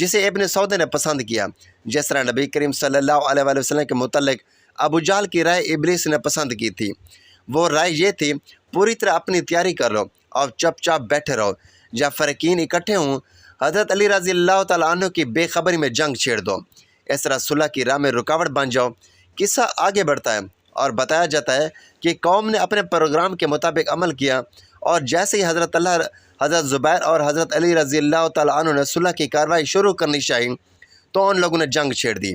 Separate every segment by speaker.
Speaker 1: جسے ابن سعود نے پسند کیا، جس طرح نبی کریم صلی اللہ علیہ وآلہ وسلم کے متعلق ابو جہل کی رائے ابلیس نے پسند کی تھی۔ وہ رائے یہ تھی، پوری طرح اپنی تیاری کر لو اور چپ چاپ بیٹھے رہو، جب فریقین اکٹھے ہوں حضرت علی رضی اللہ تعالیٰ عنہ کی بے خبری میں جنگ چھیڑ دو، اس طرح صلح کی راہ میں رکاوٹ بن جاؤ۔ قصہ آگے بڑھتا ہے اور بتایا جاتا ہے کہ قوم نے اپنے پروگرام کے مطابق عمل کیا، اور جیسے ہی حضرت زبیر اور حضرت علی رضی اللہ تعالیٰ عنہ نے صلح کی کارروائی شروع کرنی چاہی تو ان لوگوں نے جنگ چھیڑ دی۔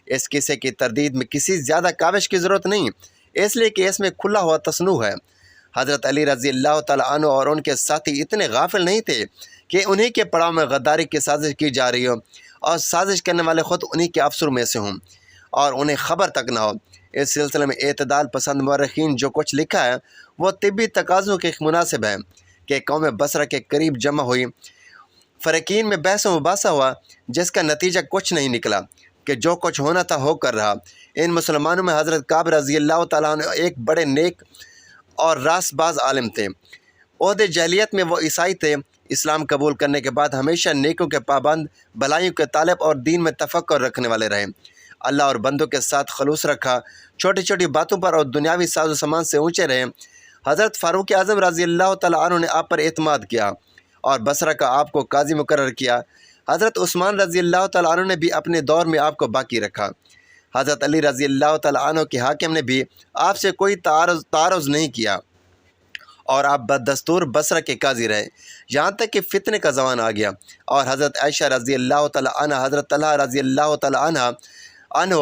Speaker 1: اس قصے کی تردید میں کسی زیادہ کاوش کی ضرورت نہیں، اس لیے کہ اس میں کھلا ہوا تصنع ہے۔ حضرت علی رضی اللہ تعالیٰ عنہ اور ان کے ساتھی اتنے غافل نہیں تھے کہ انہی کے پڑاؤ میں غداری کی سازش کی جا رہی ہو، اور سازش کرنے والے خود انہی کے افسروں میں سے ہوں اور انہیں خبر تک نہ ہو۔ اس سلسلے میں اعتدال پسند مورخین جو کچھ لکھا ہے وہ طبی تقاضوں کے مناسب ہے کہ قوم بصرہ کے قریب جمع ہوئی، فریقین میں بحث و مباحثہ ہوا، جس کا نتیجہ کچھ نہیں نکلا کہ جو کچھ ہونا تھا ہو کر رہا۔ ان مسلمانوں میں حضرت کعب رضی اللہ تعالیٰ عنہ ایک بڑے نیک اور راست باز عالم تھے۔ عہد جاہلیت میں وہ عیسائی تھے، اسلام قبول کرنے کے بعد ہمیشہ نیکوں کے پابند، بھلائیوں کے طالب اور دین میں تفکر رکھنے والے رہے۔ اللہ اور بندوں کے ساتھ خلوص رکھا، چھوٹی چھوٹی باتوں پر اور دنیاوی ساز و سامان سے اونچے رہے۔ حضرت فاروق اعظم رضی اللہ تعالیٰ عنہ نے آپ پر اعتماد کیا اور بصرہ کا آپ کو قاضی مقرر کیا۔ حضرت عثمان رضی اللہ تعالیٰ عنہ نے بھی اپنے دور میں آپ کو باقی رکھا۔ حضرت علی رضی اللہ تعالیٰ عنہ کے حاکم نے بھی آپ سے کوئی تعارض نہیں کیا، اور آپ بدستور بصرہ کے قاضی رہے، یہاں تک کہ فتنے کا زمان آ گیا، اور حضرت عائشہ رضی اللہ تعالیٰ عنہ، حضرت طلحہ رضی اللہ تعالیٰ عنہ،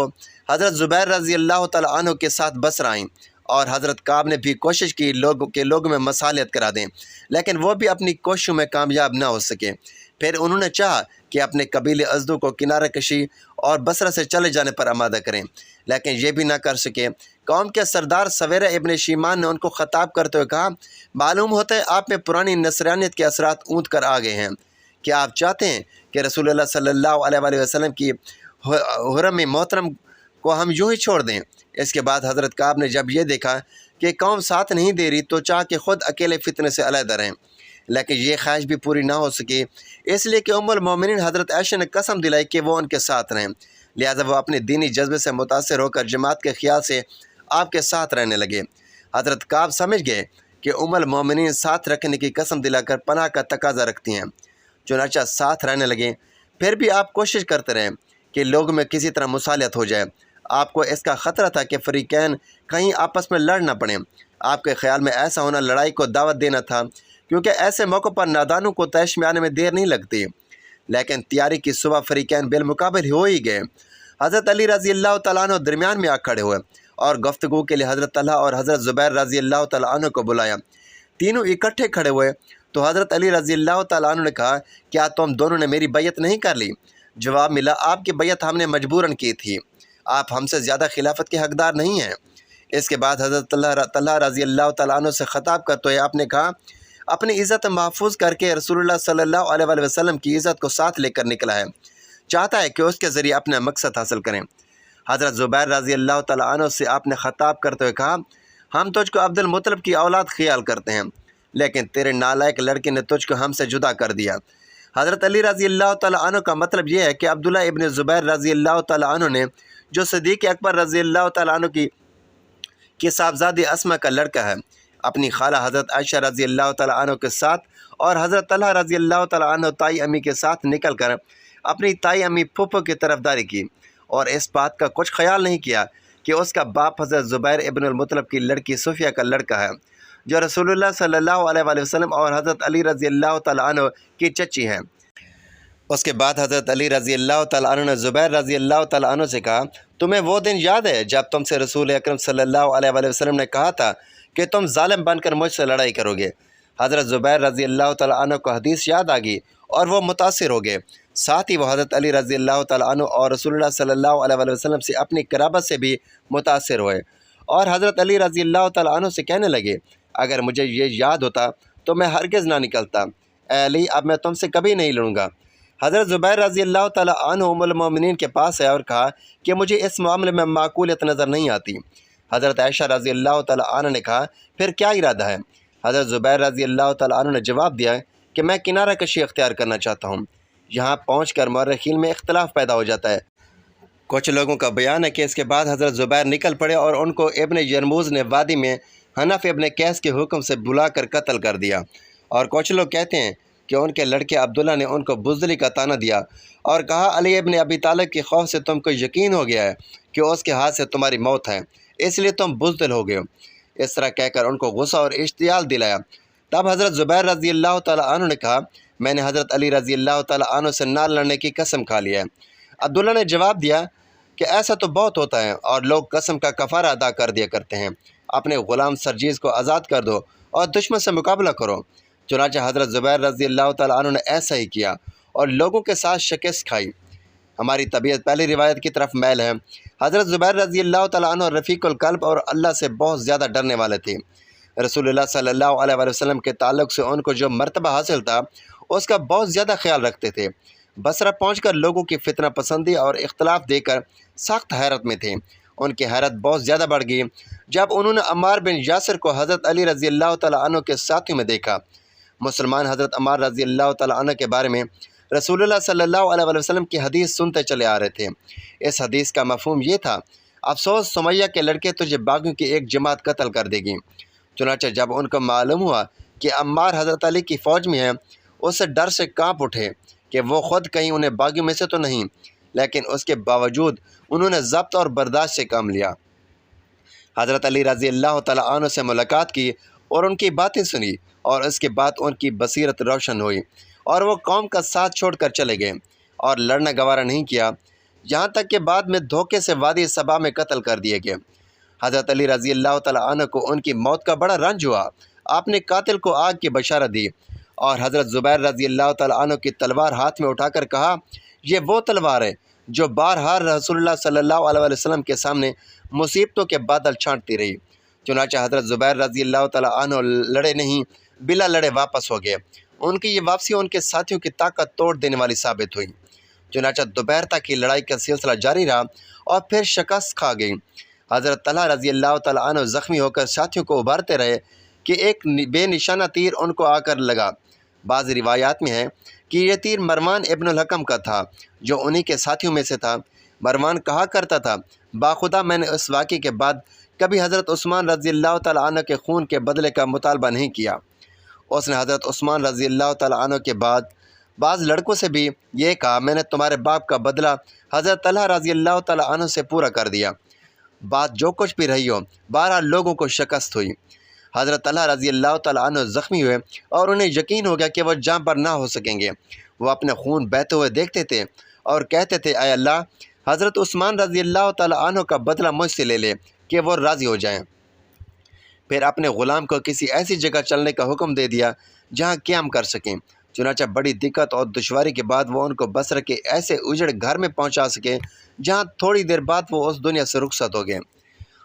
Speaker 1: حضرت زبیر رضی اللہ تعالیٰ عنہ کے ساتھ بصرہ آئیں، اور حضرت کعب نے بھی کوشش کی لوگوں میں مصالحت کرا دیں، لیکن وہ بھی اپنی کوششوں میں کامیاب نہ ہو سکے۔ پھر انہوں نے چاہا کہ اپنے قبیلے ازدو کو کنارہ کشی اور بصرہ سے چلے جانے پر آمادہ کریں، لیکن یہ بھی نہ کر سکے۔ قوم کے سردار سویرہ ابن شیمان نے ان کو خطاب کرتے ہوئے کہا، معلوم ہوتا ہے آپ میں پرانی نصرانیت کے اثرات اونت کر آ گئے ہیں۔ کیا آپ چاہتے ہیں کہ رسول اللہ صلی اللہ علیہ وآلہ وسلم کی حرم محترم کو ہم یوں ہی چھوڑ دیں؟ اس کے بعد حضرت کعب نے جب یہ دیکھا کہ قوم ساتھ نہیں دے رہی تو چاہ کہ خود اکیلے فتنے سے علیحدہ رہیں، لیکن یہ خواہش بھی پوری نہ ہو سکی، اس لیے کہ ام المومنین حضرت عائشہ نے قسم دلائی کہ وہ ان کے ساتھ رہیں، لہٰذا وہ اپنے دینی جذبے سے متاثر ہو کر جماعت کے خیال سے آپ کے ساتھ رہنے لگے۔ حضرت کعب سمجھ گئے کہ ام المومنین ساتھ رکھنے کی قسم دلا کر پناہ کا تقاضا رکھتی ہیں، چنانچہ ساتھ رہنے لگے۔ پھر بھی آپ کوشش کرتے رہیں کہ لوگوں میں کسی طرح مصالحت ہو جائے۔ آپ کو اس کا خطرہ تھا کہ فریقین کہیں آپس میں لڑ نہ پڑیں۔ آپ کے خیال میں ایسا ہونا لڑائی کو دعوت دینا تھا، کیونکہ ایسے موقع پر نادانوں کو طیش میں آنے میں دیر نہیں لگتی، لیکن تیاری کی صبح فریقین بالمقابل ہو ہی گئے۔ حضرت علی رضی اللہ تعالیٰ عنہ درمیان میں آ کھڑے ہوئے اور گفتگو کے لیے حضرت طلحہ اور حضرت زبیر رضی اللہ تعالیٰ عنہ کو بلایا۔ تینوں اکٹھے کھڑے ہوئے تو حضرت علی رضی اللہ تعالیٰ عنہ نے کہا، کیا تم دونوں نے میری بیعت نہیں کر لی؟ جواب ملا، آپ کی بیعت ہم نے مجبوراً کی تھی، آپ ہم سے زیادہ خلافت کے حقدار نہیں ہیں۔ اس کے بعد حضرت طلحہ رضی اللہ تعالیٰ عنہ سے خطاب کرتے ہوئے آپ نے کہا، اپنی عزت محفوظ کر کے رسول اللہ صلی اللہ علیہ وآلہ وسلم کی عزت کو ساتھ لے کر نکلا ہے، چاہتا ہے کہ اس کے ذریعے اپنا مقصد حاصل کریں۔ حضرت زبیر رضی اللہ تعالیٰ عنہ سے آپ نے خطاب کرتے ہوئے کہا، ہم تجھ کو عبد المطلب کی اولاد خیال کرتے ہیں، لیکن تیرے نالائق لڑکے نے تجھ کو ہم سے جدا کر دیا۔ حضرت علی رضی اللہ تعالیٰ عنہ کا مطلب یہ ہے کہ عبداللہ ابن زبیر رضی اللہ تعالیٰ عنہ نے، جو صدیق اکبر رضی اللہ تعالیٰ عنہ کی صاحبزادی اسماء کا لڑکا ہے، اپنی خالہ حضرت عائشہ رضی اللہ تعالیٰ عنہ کے ساتھ اور حضرت طلحہ رضی اللہ تعالیٰ عنہ تائی امی کے ساتھ نکل کر اپنی تائی امی پھوپھو کی طرفداری کی، اور اس بات کا کچھ خیال نہیں کیا کہ اس کا باپ حضرت زبیر ابن المطلب کی لڑکی صفیہ کا لڑکا ہے، جو رسول اللہ صلی اللہ علیہ وآلہ وسلم اور حضرت علی رضی اللہ تعالیٰ عنہ کی چچی ہیں۔ اس کے بعد حضرت علی رضی اللہ تعالیٰ عنہ نے زبیر رضی اللہ تعالیٰ عنہ سے کہا، تمہیں وہ دن یاد ہے جب تم سے رسول اکرم صلی اللہ علیہ وآلہ وسلم نے کہا تھا کہ تم ظالم بن کر مجھ سے لڑائی کرو گے؟ حضرت زبیر رضی اللہ تعالیٰ عنہ کو حدیث یاد آ گئی اور وہ متاثر ہو گئے، ساتھ ہی وہ حضرت علی رضی اللہ تعالیٰ عنہ اور رسول اللہ صلی اللہ علیہ وآلہ وسلم سے اپنی قرابت سے بھی متاثر ہوئے، اور حضرت علی رضی اللہ تعالیٰ عنہ سے کہنے لگے، اگر مجھے یہ یاد ہوتا تو میں ہرگز نہ نکلتا، اے علی اب میں تم سے کبھی نہیں لڑوں گا۔ حضرت زبیر رضی اللہ تعالیٰ عنہ ام المومنین کے پاس ہے اور کہا کہ مجھے اس معاملے میں معقولیت نظر نہیں آتی۔ حضرت عائشہ رضی اللہ تعالیٰ عنہ نے کہا، پھر کیا ارادہ ہے؟ حضرت زبیر رضی اللہ تعالیٰ عنہ نے جواب دیا کہ میں کنارہ کشی اختیار کرنا چاہتا ہوں، یہاں پہنچ کر مورخین میں اختلاف پیدا ہو جاتا ہے۔ کچھ لوگوں کا بیان ہے کہ اس کے بعد حضرت زبیر نکل پڑے اور ان کو ابن یرموز نے وادی میں حنف ابن قیس کے حکم سے بلا کر قتل کر دیا، اور کچھ لوگ کہتے ہیں کہ ان کے لڑکے عبداللہ نے ان کو بزدلی کا طعنہ دیا اور کہا علی ابن ابی طالب کے خوف سے تم کو یقین ہو گیا ہے کہ اس کے ہاتھ سے تمہاری موت ہے، اس لیے تم بزدل ہو گئے ہو۔ اس طرح کہہ کر ان کو غصہ اور اشتعال دلایا۔ تب حضرت زبیر رضی اللہ تعالیٰ عنہ نے کہا میں نے حضرت علی رضی اللہ تعالیٰ عنہ سے نہ لڑنے کی قسم کھا لیا ہے۔ عبداللہ نے جواب دیا کہ ایسا تو بہت ہوتا ہے اور لوگ قسم کا کفارہ ادا کر دیا کرتے ہیں، اپنے غلام سرجیز کو آزاد کر دو اور دشمن سے مقابلہ کرو۔ چنانچہ حضرت زبیر رضی اللہ تعالیٰ عنہ نے ایسا ہی کیا اور لوگوں کے ساتھ شکست کھائی۔ ہماری طبیعت پہلی روایت کی طرف میل ہے۔ حضرت زبیر رضی اللہ تعالیٰ عنہ رفیق القلب اور اللہ سے بہت زیادہ ڈرنے والے تھے۔ رسول اللہ صلی اللہ علیہ وآلہ وسلم کے تعلق سے ان کو جو مرتبہ حاصل تھا اس کا بہت زیادہ خیال رکھتے تھے۔ بصرہ پہنچ کر لوگوں کی فتنہ پسندی اور اختلاف دے کر سخت حیرت میں تھے۔ ان کی حیرت بہت زیادہ بڑھ گئی جب انہوں نے عمار بن یاسر کو حضرت علی رضی اللہ تعالیٰ عنہ کے ساتھیوں میں دیکھا۔ مسلمان حضرت عمار رضی اللہ تعالیٰ عنہ کے بارے میں رسول اللہ صلی اللہ علیہ وآلہ وسلم کی حدیث سنتے چلے آ رہے تھے۔ اس حدیث کا مفہوم یہ تھا افسوس سمیہ کے لڑکے تجھے باغیوں کی ایک جماعت قتل کر دے گی۔ چنانچہ جب ان کو معلوم ہوا کہ عمار حضرت علی کی فوج میں ہیں اس سے ڈر سے کانپ اٹھے کہ وہ خود کہیں انہیں باغیوں میں سے تو نہیں، لیکن اس کے باوجود انہوں نے ضبط اور برداشت سے کام لیا۔ حضرت علی رضی اللہ تعالیٰ عنہ سے ملاقات کی اور ان کی باتیں سنی اور اس کے بعد ان کی بصیرت روشن ہوئی اور وہ قوم کا ساتھ چھوڑ کر چلے گئے اور لڑنا گوارا نہیں کیا، یہاں تک کہ بعد میں دھوکے سے وادی صبا میں قتل کر دیے گئے۔ حضرت علی رضی اللہ تعالیٰ عنہ کو ان کی موت کا بڑا رنج ہوا۔ آپ نے قاتل کو آگ کی بشارت دی اور حضرت زبیر رضی اللہ تعالیٰ عنہ کی تلوار ہاتھ میں اٹھا کر کہا یہ وہ تلوار ہے جو بارہا رسول اللہ صلی اللہ علیہ وسلم کے سامنے مصیبتوں کے بادل چھانٹتی رہی۔ چنانچہ حضرت زبیر رضی اللہ تعالیٰ عنہ لڑے نہیں، بلا لڑے واپس ہو گئے۔ ان کی یہ واپسی ان کے ساتھیوں کی طاقت توڑ دینے والی ثابت ہوئی۔ چنانچہ دوپہر تک کی لڑائی کا سلسلہ جاری رہا اور پھر شکست کھا گئی۔ حضرت طلحہ رضی اللہ تعالیٰ عنہ زخمی ہو کر ساتھیوں کو ابھارتے رہے کہ ایک بے نشانہ تیر ان کو آ کر لگا۔ بعض روایات میں ہے کہ یہ تیر مروان ابن الحکم کا تھا جو انہی کے ساتھیوں میں سے تھا۔ مروان کہا کرتا تھا باخدا میں نے اس واقعے کے بعد کبھی حضرت عثمان رضی اللہ تعالیٰ عنہ کے خون کے بدلے کا مطالبہ نہیں کیا۔ اس نے حضرت عثمان رضی اللہ تعالیٰ عنہ کے بعد بعض لڑکوں سے بھی یہ کہا میں نے تمہارے باپ کا بدلہ حضرت طلحہ رضی اللہ تعالیٰ عنہ سے پورا کر دیا۔ بات جو کچھ بھی رہی ہو بہرحال لوگوں کو شکست ہوئی۔ حضرت طلحہ رضی اللہ تعالیٰ عنہ زخمی ہوئے اور انہیں یقین ہو گیا کہ وہ جاں پر نہ ہو سکیں گے۔ وہ اپنے خون بہتے ہوئے دیکھتے تھے اور کہتے تھے اے اللہ حضرت عثمان رضی اللہ تعالیٰ عنہ کا بدلہ مجھ سے لے لے کہ وہ راضی ہو جائیں۔ پھر اپنے غلام کو کسی ایسی جگہ چلنے کا حکم دے دیا جہاں قیام کر سکیں۔ چنانچہ بڑی دقت اور دشواری کے بعد وہ ان کو بصرہ کے ایسے اجڑ گھر میں پہنچا سکے جہاں تھوڑی دیر بعد وہ اس دنیا سے رخصت ہو گئے۔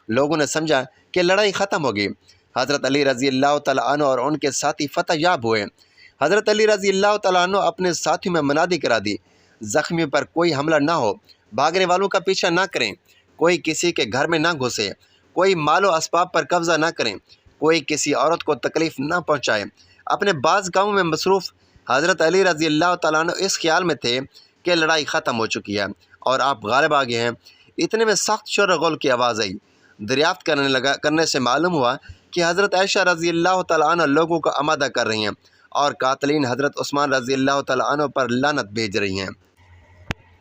Speaker 1: لوگوں نے سمجھا کہ لڑائی ختم ہو گئی۔ حضرت علی رضی اللہ تعالیٰ عنہ اور ان کے ساتھی فتح یاب ہوئے۔ حضرت علی رضی اللہ تعالیٰ عنہ اپنے ساتھیوں میں منادی کرا دی زخمیوں پر کوئی حملہ نہ ہو، بھاگنے والوں کا پیچھا نہ کریں، کوئی کسی کے گھر میں نہ گھسے، کوئی مال و اسباب پر قبضہ نہ کریں، کوئی کسی عورت کو تکلیف نہ پہنچائے۔ اپنے بعض کاموں میں مصروف حضرت علی رضی اللہ تعالیٰ عنہ اس خیال میں تھے کہ لڑائی ختم ہو چکی ہے اور آپ غالب آ گئے ہیں۔ اتنے میں سخت شور و غل کی آواز آئی۔ دریافت کرنے سے معلوم ہوا کہ حضرت عائشہ رضی اللہ تعالیٰ عنہ لوگوں کو آمادہ کر رہی ہیں اور قاتلین حضرت عثمان رضی اللہ تعالیٰ عنہ پر لعنت بھیج رہی ہیں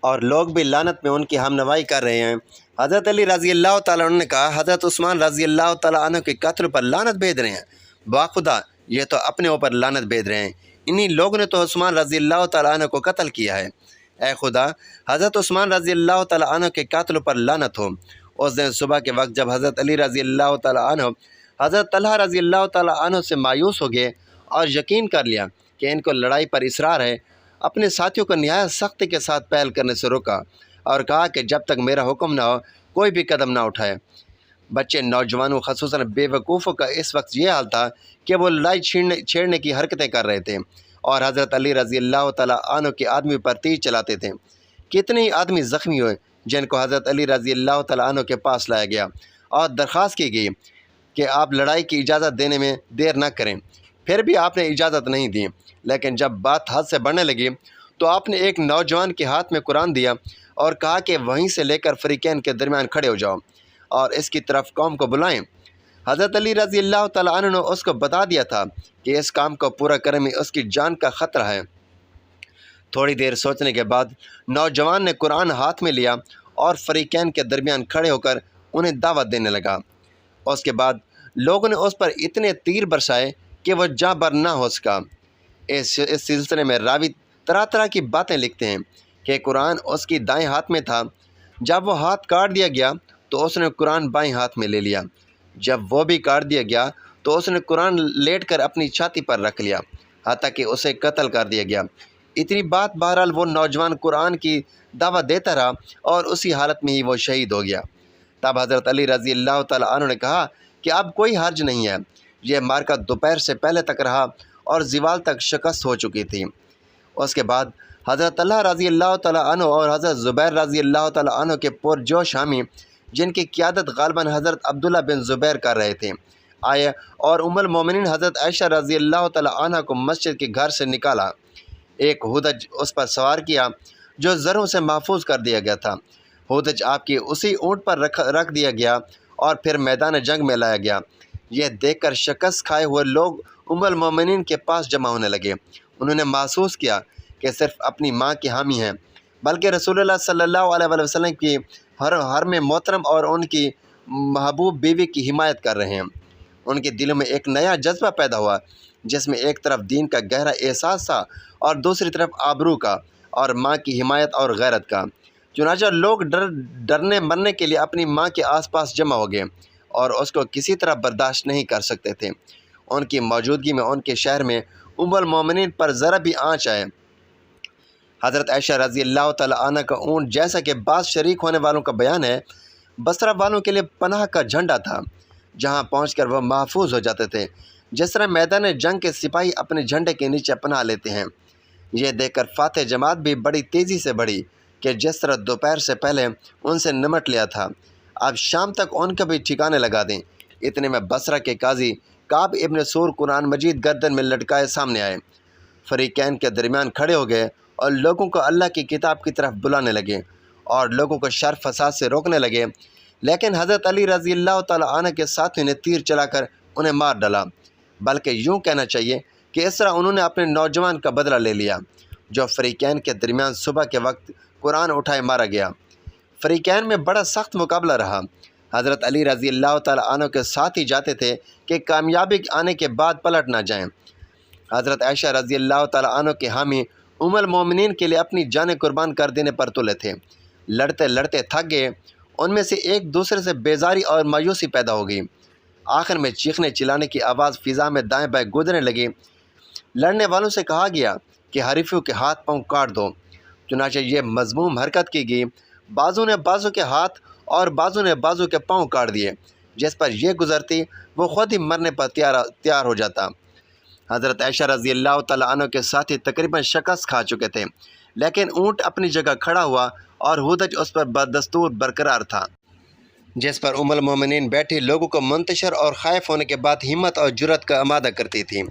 Speaker 1: اور لوگ بھی لعنت میں ان کی ہم نوائی کر رہے ہیں۔ حضرت علی رضی اللہ تعالیٰ عنہ نے کہا حضرت عثمان رضی اللہ تعالیٰ عنہ کے قتل پر لعنت بھیج رہے ہیں؟ باخدا یہ تو اپنے اوپر لعنت بھیج رہے ہیں، انہی لوگوں نے تو عثمان رضی اللہ تعالیٰ عنہ کو قتل کیا ہے۔ اے خدا حضرت عثمان رضی اللہ تعالیٰ عنہ کے قاتل پر لعنت ہو۔ اس دن صبح کے وقت جب حضرت علی رضی اللہ تعالیٰ عنہ حضرت طلحہ رضی اللہ تعالیٰ عنہ سے مایوس ہو گئے اور یقین کر لیا کہ ان کو لڑائی پر اصرار ہے، اپنے ساتھیوں کو نہایت سختی کے ساتھ پہل کرنے سے روکا اور کہا کہ جب تک میرا حکم نہ ہو کوئی بھی قدم نہ اٹھائے۔ بچے نوجوانوں خصوصاً بے وقوفوں کا اس وقت یہ حال تھا کہ وہ لڑائی چھیڑنے کی حرکتیں کر رہے تھے اور حضرت علی رضی اللہ تعالیٰ عنہ کے آدمی پر تیر چلاتے تھے۔ کتنے ہی آدمی زخمی ہوئے جن کو حضرت علی رضی اللہ تعالیٰ عنہ کے پاس لایا گیا اور درخواست کی گئی کہ آپ لڑائی کی اجازت دینے میں دیر نہ کریں۔ پھر بھی آپ نے اجازت نہیں دی، لیکن جب بات حد سے بڑھنے لگی تو آپ نے ایک نوجوان کے ہاتھ میں قرآن دیا اور کہا کہ وہیں سے لے کر فریقین کے درمیان کھڑے ہو جاؤ اور اس کی طرف قوم کو بلائیں۔ حضرت علی رضی اللہ تعالیٰ عنہ نے اس کو بتا دیا تھا کہ اس کام کو پورا کرنے میں اس کی جان کا خطرہ ہے۔ تھوڑی دیر سوچنے کے بعد نوجوان نے قرآن ہاتھ میں لیا اور فریقین کے درمیان کھڑے ہو کر انہیں دعوت دینے لگا۔ اس کے بعد لوگوں نے اس پر اتنے تیر برسائے کہ وہ جاں بر نہ ہو سکا۔ اس سلسلے میں راوی طرح طرح کی باتیں لکھتے ہیں کہ قرآن اس کی دائیں ہاتھ میں تھا، جب وہ ہاتھ کاٹ دیا گیا تو اس نے قرآن بائیں ہاتھ میں لے لیا، جب وہ بھی کاٹ دیا گیا تو اس نے قرآن لیٹ کر اپنی چھاتی پر رکھ لیا، حتیٰ کہ اسے قتل کر دیا گیا۔ اتنی بات بہرحال وہ نوجوان قرآن کی دعوت دیتا رہا اور اسی حالت میں ہی وہ شہید ہو گیا۔ تب حضرت علی رضی اللہ تعالیٰ عنہ نے کہا کہ اب کوئی حرج نہیں ہے۔ یہ مارکہ دوپہر سے پہلے تک رہا اور زوال تک شکست ہو چکی تھی۔ اس کے بعد حضرت طلحہ رضی اللہ تعالیٰ عنہ اور حضرت زبیر رضی اللہ تعالیٰ عنہ کے پرجوش حامی، جن کی قیادت غالباً حضرت عبداللہ بن زبیر کر رہے تھے، آئے اور ام المومنین حضرت عائشہ رضی اللہ تعالیٰ عنہ کو مسجد کے گھر سے نکالا۔ ایک ہودج اس پر سوار کیا جو زروں سے محفوظ کر دیا گیا تھا۔ ہودج آپ کی اسی اونٹ پر رکھ دیا گیا اور پھر میدان جنگ میں لایا گیا۔ یہ دیکھ کر شکست کھائے ہوئے لوگ ام المومنین کے پاس جمع ہونے لگے۔ انہوں نے محسوس کیا کہ صرف اپنی ماں کے حامی ہیں، بلکہ رسول اللہ صلی اللہ علیہ وسلم کی حرم محترم اور ان کی محبوب بیوی کی حمایت کر رہے ہیں۔ ان کے دلوں میں ایک نیا جذبہ پیدا ہوا، جس میں ایک طرف دین کا گہرا احساس تھا اور دوسری طرف آبرو کا اور ماں کی حمایت اور غیرت کا۔ چنانچہ لوگ ڈرنے مرنے کے لیے اپنی ماں کے آس پاس جمع ہو گئے اور اس کو کسی طرح برداشت نہیں کر سکتے تھے۔ ان کی موجودگی میں ان کے شہر میں ام المومنین پر ذرا بھی آنچ آئے۔ حضرت عائشہ رضی اللہ تعالیٰ عنہ کا اونٹ، جیسا کہ بعض شریک ہونے والوں کا بیان ہے، بصرہ والوں کے لیے پناہ کا جھنڈا تھا، جہاں پہنچ کر وہ محفوظ ہو جاتے تھے، جس طرح میدان جنگ کے سپاہی اپنے جھنڈے کے نیچے پناہ لیتے ہیں۔ یہ دیکھ کر فاتح جماعت بھی بڑی تیزی سے بڑھی کہ جس طرح دوپہر سے پہلے ان سے نمٹ لیا تھا، اب شام تک ان کا بھی ٹھکانے لگا دیں۔ اتنے میں بصرہ کے قاضی کعب ابن سور قرآن مجید گردن میں لٹکائے سامنے آئے، فریقین کے درمیان کھڑے ہو گئے اور لوگوں کو اللہ کی کتاب کی طرف بلانے لگے اور لوگوں کو شر فساد سے روکنے لگے۔ لیکن حضرت علی رضی اللہ تعالیٰ عنہ کے ساتھیوں نے تیر چلا کر انہیں مار ڈالا، بلکہ یوں کہنا چاہیے کہ اس طرح انہوں نے اپنے نوجوان کا بدلہ لے لیا، جو فریقین کے درمیان صبح کے وقت قرآن اٹھائے مارا گیا۔ فریقین میں بڑا سخت مقابلہ رہا۔ حضرت علی رضی اللہ تعالیٰ عنہ کے ساتھ ہی جاتے تھے کہ کامیابی آنے کے بعد پلٹ نہ جائیں۔ حضرت عائشہ رضی اللہ تعالیٰ عنہ کے حامی ام المومنین کے لیے اپنی جانیں قربان کر دینے پر تلے تھے۔ لڑتے لڑتے تھک گئے، ان میں سے ایک دوسرے سے بیزاری اور مایوسی پیدا ہو گئی۔ آخر میں چیخنے چلانے کی آواز فضا میں دائیں بائیں گودرنے لگی۔ لڑنے والوں سے کہا گیا کہ حریفوں کے ہاتھ پاؤں کاٹ دو۔ چنانچہ یہ مذموم حرکت کی گئی، بازو نے بازو کے ہاتھ اور بازو نے بازو کے پاؤں کاٹ دیے۔ جس پر یہ گزرتی وہ خود ہی مرنے پر تیار ہو جاتا۔ حضرت عائشہ رضی اللہ تعالیٰ عنہ کے ساتھی تقریباً شکست کھا چکے تھے، لیکن اونٹ اپنی جگہ کھڑا ہوا اور ہودج اس پر بدستور برقرار تھا، جس پر ام المومنین بیٹھی لوگوں کو منتشر اور خائف ہونے کے بعد ہمت اور جرأت کا آمادہ کرتی تھی۔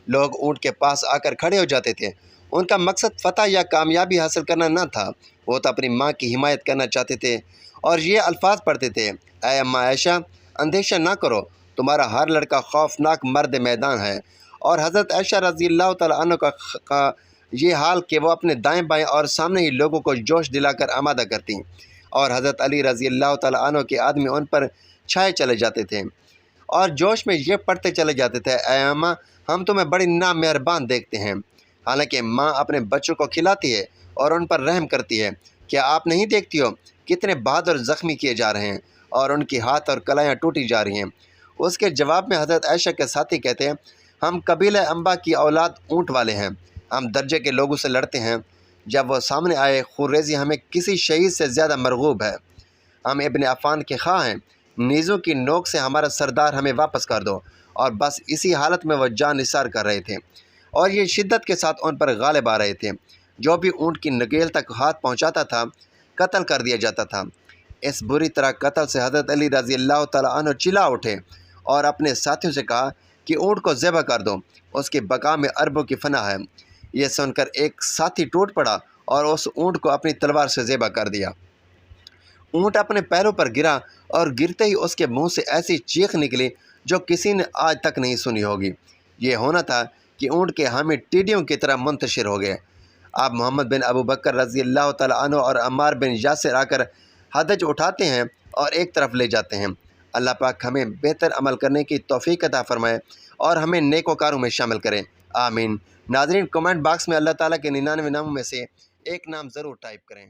Speaker 1: لوگ اونٹ کے پاس آ کر کھڑے ہو جاتے تھے۔ ان کا مقصد فتح یا کامیابی حاصل کرنا نہ تھا، وہ تو اپنی ماں کی حمایت کرنا چاہتے تھے اور یہ الفاظ پڑھتے تھے: اے اماں عائشہ، اندیشہ نہ کرو، تمہارا ہر لڑکا خوفناک مرد میدان ہے۔ اور حضرت عائشہ رضی اللہ تعالیٰ عنہ کا یہ حال کہ وہ اپنے دائیں بائیں اور سامنے ہی لوگوں کو جوش دلا کر آمادہ کرتی، اور حضرت علی رضی اللہ تعالیٰ عنہ کے آدمی ان پر چھائے چلے جاتے تھے اور جوش میں یہ پڑھتے چلے جاتے تھے: اے اماں، ہم تمہیں بڑی نامہربان دیکھتے ہیں، حالانکہ ماں اپنے بچوں کو کھلاتی ہے اور ان پر رحم کرتی ہے، کیا آپ نہیں دیکھتی ہو کتنے بہادر زخمی کیے جا رہے ہیں اور ان کی ہاتھ اور کلائیاں ٹوٹی جا رہی ہیں؟ اس کے جواب میں حضرت عائشہ کے ساتھی کہتے ہیں: ہم قبیلہ انبا کی اولاد اونٹ والے ہیں، ہم درجے کے لوگوں سے لڑتے ہیں۔ جب وہ سامنے آئے، خونریزی ہمیں کسی شہید سے زیادہ مرغوب ہے، ہم ابن عفان کے خواہ ہیں، نیزوں کی نوک سے ہمارا سردار ہمیں واپس کر دو۔ اور بس اسی حالت میں وہ جان نثار کر رہے تھے اور یہ شدت کے ساتھ ان پر غالب آ رہے تھے۔ جو بھی اونٹ کی نگیل تک ہاتھ پہنچاتا تھا قتل کر دیا جاتا تھا۔ اس بری طرح قتل سے حضرت علی رضی اللہ تعالیٰ عنہ چلا اٹھے اور اپنے ساتھیوں سے کہا کہ اونٹ کو ذبح کر دو، اس کی بقا میں اربوں کی فنا ہے۔ یہ سن کر ایک ساتھی ٹوٹ پڑا اور اس اونٹ کو اپنی تلوار سے ذبح کر دیا۔ اونٹ اپنے پیروں پر گرا اور گرتے ہی اس کے منہ سے ایسی چیخ نکلی جو کسی نے آج تک نہیں سنی ہوگی۔ یہ ہونا تھا کہ اونٹ کے حامی ٹیڈیوں کی طرح منتشر ہو گئے۔ آپ محمد بن ابو بکر رضی اللہ تعالیٰ عنہ اور عمار بن یاسر آ کر ہدج اٹھاتے ہیں اور ایک طرف لے جاتے ہیں۔ اللہ پاک ہمیں بہتر عمل کرنے کی توفیق عطا فرمائے اور ہمیں نیکوکاروں میں شامل کریں، آمین۔ ناظرین، کمنٹ باکس میں اللہ تعالیٰ کے 99 ناموں میں سے ایک نام ضرور ٹائپ کریں۔